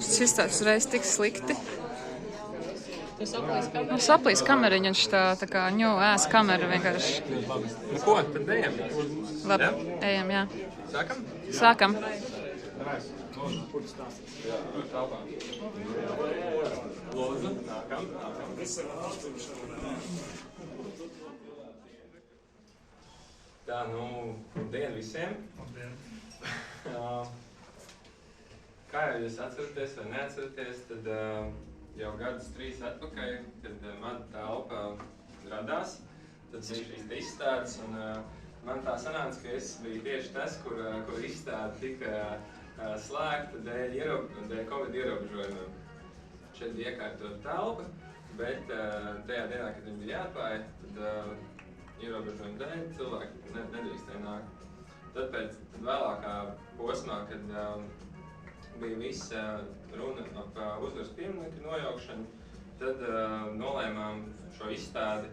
Šis tāds reiz tik slikti. Saplīs kameriņa, viņš tā kā ēs kamera vienkārši. Nu ko, tad ejam? Labi, ejam, jā. Sākam? Sākam. Lūdzu, nākam. Tā, labdien visiem. Kā jau jūs atceraties vai neatceraties, tad jau gadus 3 atpakaļ, kad Mada telpa radās, tad bija šīs izstādes, un man tā sanāca, ka es biju tieši tas, kur izstāde tika slēgta dēļ Covid ierobežojumiem. Šeit bija iekārtota telpa, bet tajā dienā, kad viņi bija jāatklāja, tad ierobežojumu dēļ cilvēki nedrīkstēja nākt. Tad pēc vēlākā posmā, kad bija viss runa ap uzvaras pieminieku nojaukšanu, tad nolēmām šo izstādi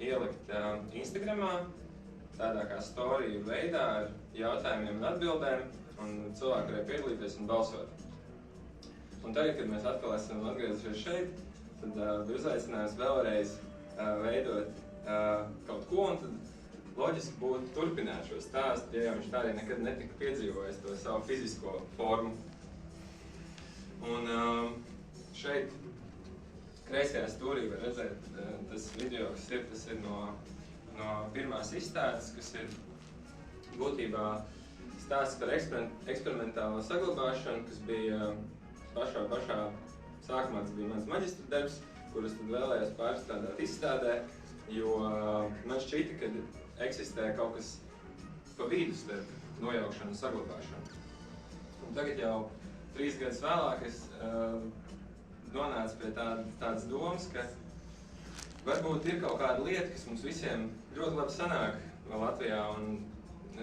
ielikt Instagramā, tādā kā storiju veidā ar jautājumiem un atbildēm, un cilvēki varēja piedalīties un balsot. Un tagad, kad mēs atkal esam atgriezušies šeit, tad bija uzaicinājums vēlreiz veidot kaut ko, un tad loģiski būtu turpināt šo stāstu, ja viņš tā arī nekad netika piedzīvojis to savu fizisko formu. Un šeit kreisajā stūrī var redzēt tas video, kas ir no pirmās izstādes, kas ir būtībā stāsts par eksperimentālo saglabāšanu, kas bija pašā sākumā, tas bija mans maģistra darbs, kurus tad vēlējos pārstrādāt izstādē, jo man šķita, ka eksistē kaut kas pa vidu starp nojaukšanu un saglabāšanu. Un tagad jau 3 gadus vēlāk es nonācu pie tādas domas, ka varbūt ir kaut kāda lieta, kas mums visiem ļoti labi sanāk Latvijā, un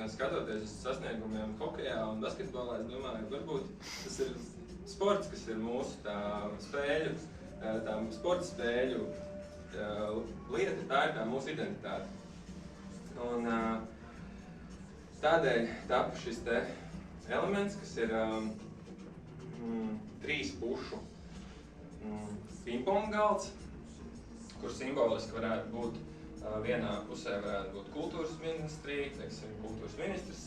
skatoties uz sasniegumiem hokejā un basketbolā, es domāju, varbūt tas ir sports, kas ir mūsu sporta spēļu lieta, tā ir tā mūsu identitāte. Un tādēļ tapa šis te elements, kas ir 3 pušu pingpong galds, kur simboliski varētu būt vienā pusē varētu būt kultūras ministrija, teiksim, kultūras ministrs,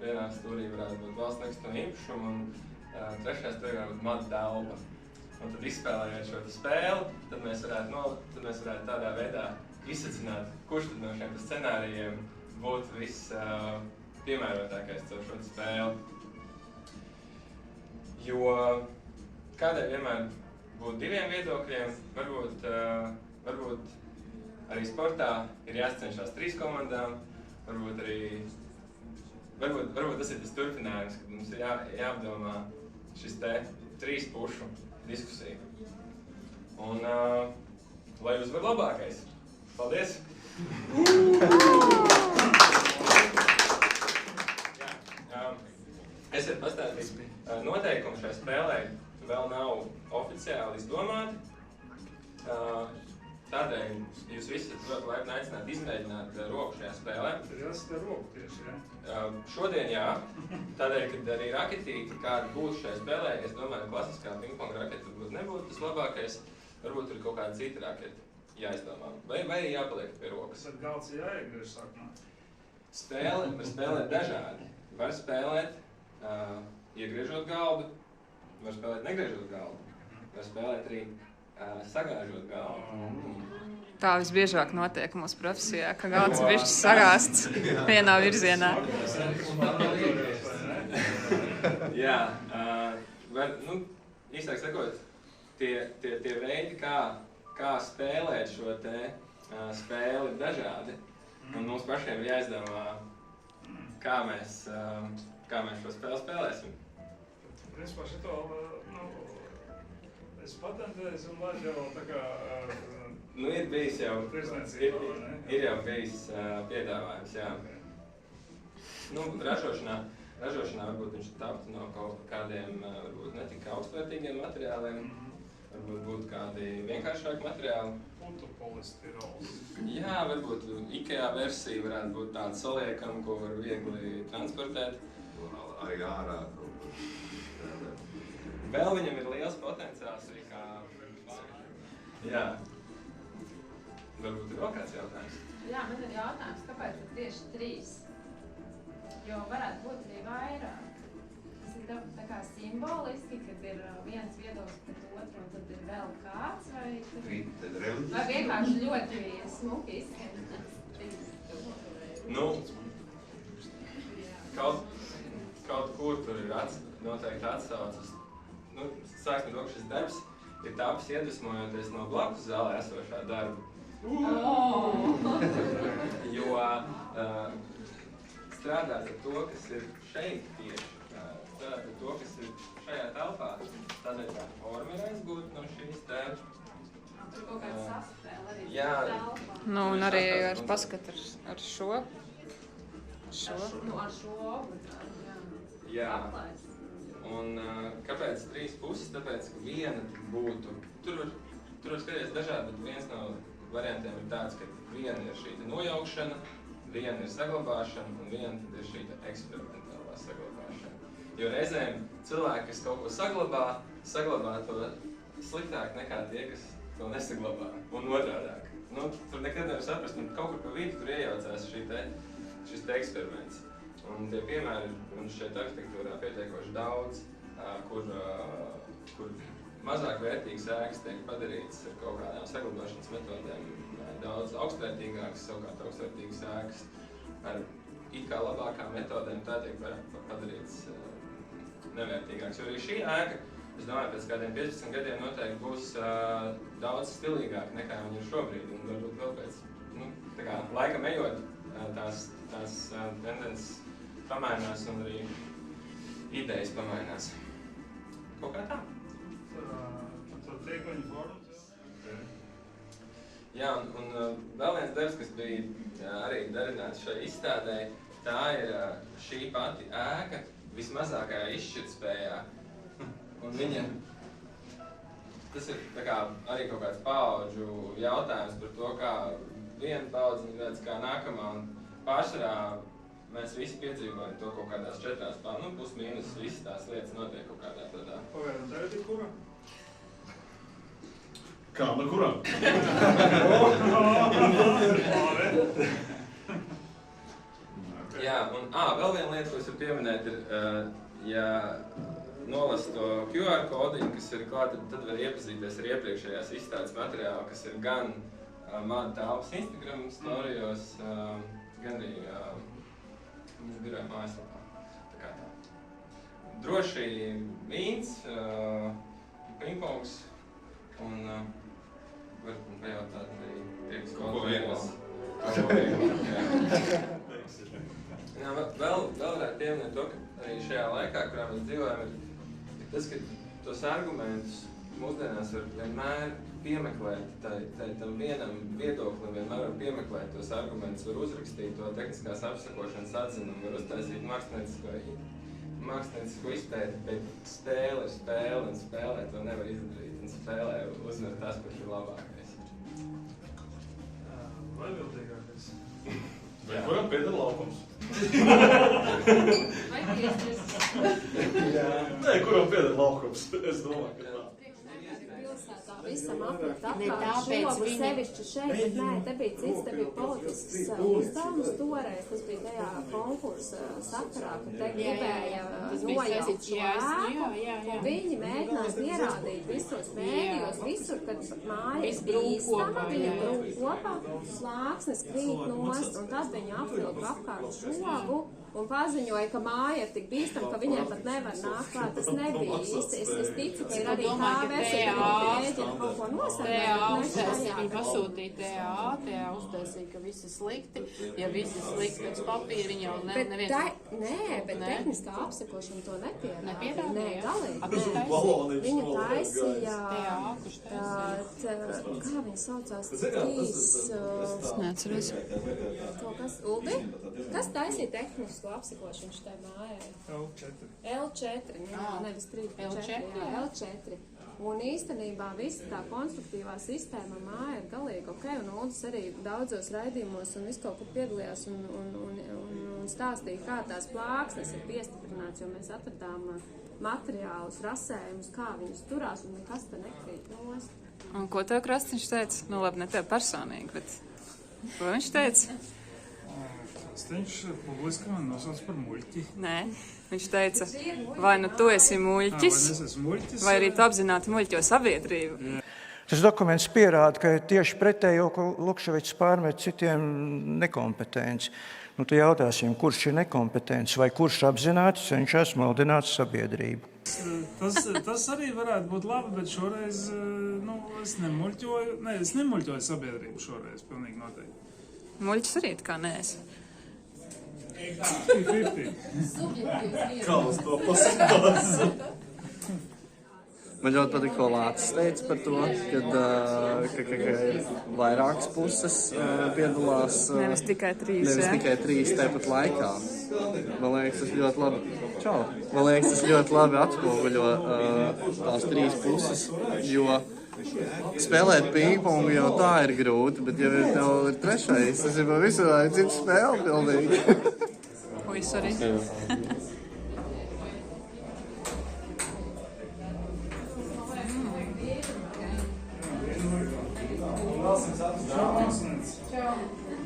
vienā stūrī varētu būt valsts nekustamā īpašuma, un trešajā stūrī varētu būt Mada telpa. Un tad izspēlējot šo spēli, tad mēs varētu tādā veidā izsacināt, kurš tad no šiem scenārijiem būtu viss piemērotākais caur šo spēli. Jo kādēļ vienmēr būt 2 viedokļiem, varbūt arī sportā ir jāsacenšās 3 komandām, varbūt tas ir tas turpinājums, kad mums ir jāapdomā šis te 3 pušu diskusija. Un lai uzvar labākais. Paldies! Esiet pastāstīt, noteikumi šai spēlē vēl nav oficiāli izdomāti. Tādēļ jūs visi esat laipni aicināti izmēģināt roku šajā spēlē. Tad jāsaka roku tieši, jā? Šodien jā. Tādēļ, kad arī raketīti, kāda būtu šajā spēlē, es domāju, klasiskā pingpong raketa varbūt nebūtu tas labākais. Varbūt ir kaut kāda cita raketa jāizdomā. Vai arī jāpaliek pie rokas. Tad galds jāiegriež sākumā. Spēle var spēlēt dažādi. Var spēlēt iegriežot galdu, var spēlēt negriežot galdu, var spēlēt arī sagāžot galdu. Tā visbiežāk notiek mūsu profesijā, ka galds bišķi sagāsts vienā virzienā. Jā, īstāk sakot, tie veidi, kā spēlēt šo te spēli ir dažādi, un mums pašiem ir jāizdomā, kā mēs šo spēli spēlēsim. Principā šito, es patentēju un laid jau tā kā... Ir bijis jau, ir jau bijis piedāvājums, jā. Ražošanā varbūt viņš taptu no kaut kādiem, varbūt netika augstvērtīgiem materiāliem, varbūt būtu kādi vienkāršāki materiāli. Putupolistirols. Jā, varbūt IKEA versija varētu būt tāda saliekama, ko var viegli transportēt. Arī ārā kaut kur. Vēl viņam ir liels potenciāls arī kā... Jā. Varbūt ir vēl kāds jautājums? Jā, man ir jautājums, kāpēc ir tieši 3? Jo varētu būt arī vairāk. Tas ir tā kā simboliski, kad ir viens viedoklis pret otru, un tad ir vēl kāds, vai vienkārši ļoti smuki izskan. Nu, kaut kur tur ir noteikti atsaucas. Nu, sāksim to, ka šis darbs ir tapis iedvesmojoties no blakus zālē esošā darba. Jo strādāt ar to, kas ir šeit tieši, strādāt ar to, kas ir šajā telpā, tādēļ tā forma ir aizgūta no šīs te. Tur kaut kāds saspēle arī telpā. Nu, un arī ar paskatu ar šo. Nu, ar šo obligāti, jā. Un kāpēc 3 puses? Tāpēc, ka viena būtu, tur var skatīties dažādi, bet viens no variantiem ir tāds, ka viena ir šī nojaukšana, viena ir saglabāšana un viena ir šī eksperimentālā saglabāšana. Jo reizēm cilvēki, kas kaut ko saglabā to sliktāk nekā tie, kas to nesaglabā un otrādāk. Nu, tur nekad nevar saprast, un kaut kur pa vidu tur iejaucās šis te eksperiments. Un tie piemēri man šeit arhitektūrā pietiekoši daudz, kur mazāk vērtīgas ēkas tiek padarītas ar kaut kādām saglabāšanas metodēm, daudz augstvērtīgākas, savukārt augstvērtīgas ēkas ar it kā labākām metodēm, tā tiek padarītas nevērtīgākas. Jo arī šī ēka, es domāju, pēc kādiem 15 gadiem noteikti būs daudz stilīgāka nekā viņa ir šobrīd, un varbūt vēl pēc, tā kā laikam ejot, tās tendences pamainās un arī idejas pamainās. Kaut kā tā. Tad tīkliņu formas, jā? Jā, un vēl viens darbs, kas bija arī darināts šai izstādē, tā ir šī pati ēka vismazākajā izšķirtspējā. Un viņa, tas ir tā kā arī kaut kāds paudžu jautājums par to, kā viena paudze redz kā nākamā, un pārsvarā mēs visi piedzīvojam to kaut kādās 4 pār, plus mīnus visas tās lietas notiek kaut kādā tādā. Pagaidām, tagad ir kura? Kā, no kurā? Jā, un vēl viena lieta, ko es varu pieminēt, ir, ja nolas to QR kodiņu, kas ir klāt, tad var iepazīties ar iepriekšējās izstādes materiālu, kas ir gan Māda Tālpas Instagram storijos, gan arī mums biroja mājaslapā. Tā kā tā. Droši vīns, pingpongs un var pajautāt arī tiekas kontrolēs. Jā, vēl varētu pieminēt to, ka arī šajā laikā, kurā mēs dzīvojam, ir tas, ka tos argumentus mūsdienās var vienmēr piemeklēt, tam vienam viedoklim vienmēr var piemeklēt tos argumentus, var uzrakstīt to tehniskās apsakošanas atzinumu, var uztaisīt māksliniecisko izpēti, bet spēle ir spēle, un spēlē to nevar izdarīt, un spēlē uzvar tas, kurš ir labākais. Vai bildīgākais? Vai kuram pieder laukums? Vai tiesnes? Nē, kuram pieder laukums? Es domāju, ka tā. Pilsētā visam aplikt apkārt žogu sevišķi šeit, bet nē, te bija cits, te bija politisks uzdevums toreiz, tas bija tajā konkursa sakarā, kad te gribēja nojaukt šo ēku, un viņi mēģinās ierādīt visos mēdījos, visur, kad māja ir bīstama, viņa brūk kopā, slāksnes krīt nost, un tad viņi apvilka apkārt žogu, un paziņoja, ka māja ir tik bīstama, ka viņai pat nevar nākt klāt. Tas nebija īsti. Es ticu, ka ir arī tā versija, ka viņi mēģina kaut ko nosargāt, bet ne šajā. Viņi pasūtīja TA uztaisīja, ka visi slikti. Ja visi slikti pēc papīra, viņi jau neviens... Bet tehniskā apsakošana to nepiedāvāja. Nē, galīgi. Viņa taisīja... TA, kurš taisīja? Kā viņa saucās? Trīs... Neatceros. Kaut kas? Uldi? Kas taisīja tehnisko apsakošanu šitai mājai? L4, nevis 3, L4. Un īstenībā visa tā konstruktīvā sistēma māja ir galīgi ok, un Uldis arī daudzos raidījumos un visu kaut kur piedalījās un un stāstīja, kā tās plāksnes ir piestiprināts, jo mēs atradām materiālus, rasējumus, kā viņas turās, un nekas te nekrīt nost. Un ko tev Krasniņš teica? Nu labi, ne tev personīgi, bet ko viņš teica? Krasniņš publiski man nosauc par muļķi. Nē, viņš teica, vai nu tu esi muļķis, vai arī tu apzināti muļķo sabiedrību. Tas dokuments pierāda, ka tieši pretējo, ko Lukševics pārmet citiem nekompetenci. Nu, tu jautāsim, kurš ir nekompetents vai kurš apzināti cenšas maldināt sabiedrību. Tas arī varētu būt labi, bet šoreiz es nemuļķoju sabiedrību šoreiz, pilnīgi noteikti. Muļķis arī tā kā neesi. 50-50. Kā uz to pasakās? Man ļoti patīk, ko Lācis teica par to, ka ir vairākas puses piedalās. Nevis tikai trīs, tikai trīs tāpat laikā. Man liekas, tas ļoti labi. Man liekas, tas ļoti labi atspoguļo tās trīs puses, jo spēlēt pingpongu jau tā ir grūti, bet ja tev ir trešais, tas ir pavisam cita spēle pilnīgi. Puisis arī.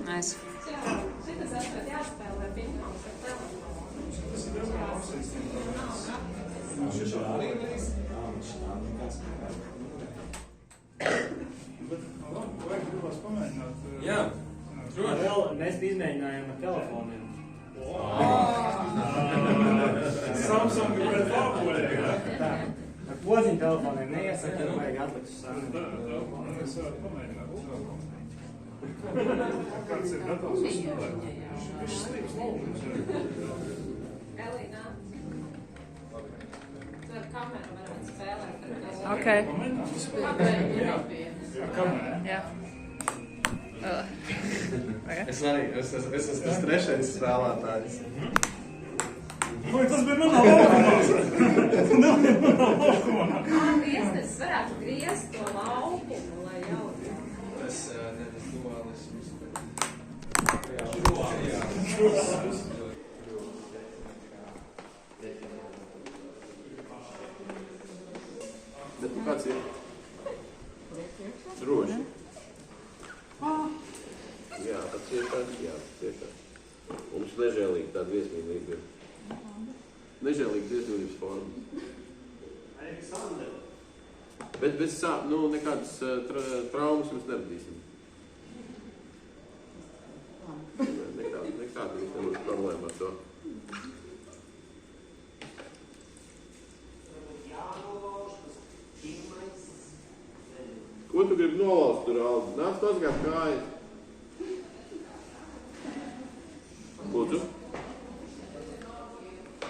Nice. Šitas esat jāspēlē pingpongs ar telefonu. Tas ir diezgan Vajag gribas pamēģināt. Jā. Mēs izmēģinājām ar telefoniem. Samsung pret vāpoļiem. Ar podziņu telefoniem neiesaka, tad vajag atlikt uz sāni. Mēs varam pamēģināt. Kāds ir gatavs uzspēlēt? Viņš slīps laukums. Elīna. Tu ar kameru varētu spēlēt. Ok. Pamēģināt uzspēlēt? Jā, kamerā. Jā. Es esmu tas trešais spēlētājs. Vai tas bija manā laukumā? Nebija manā laukumā. Grieznes varētu griezt to laukumu, lai jau... Es nevis dualismus. Kāds ir? Droši. Jā, tas ir tāds, jā, tiešām. Mums nežēlīgi tāda viesmīlība ir. Nežēlīgi viesmīlības forma. Bet bez nekādas traumas jums neradīsim. Nekāda jums nebūs problēma ar to. Ko tu gribi nolauzt tur, Aldi? Nāc mazgāt kājas.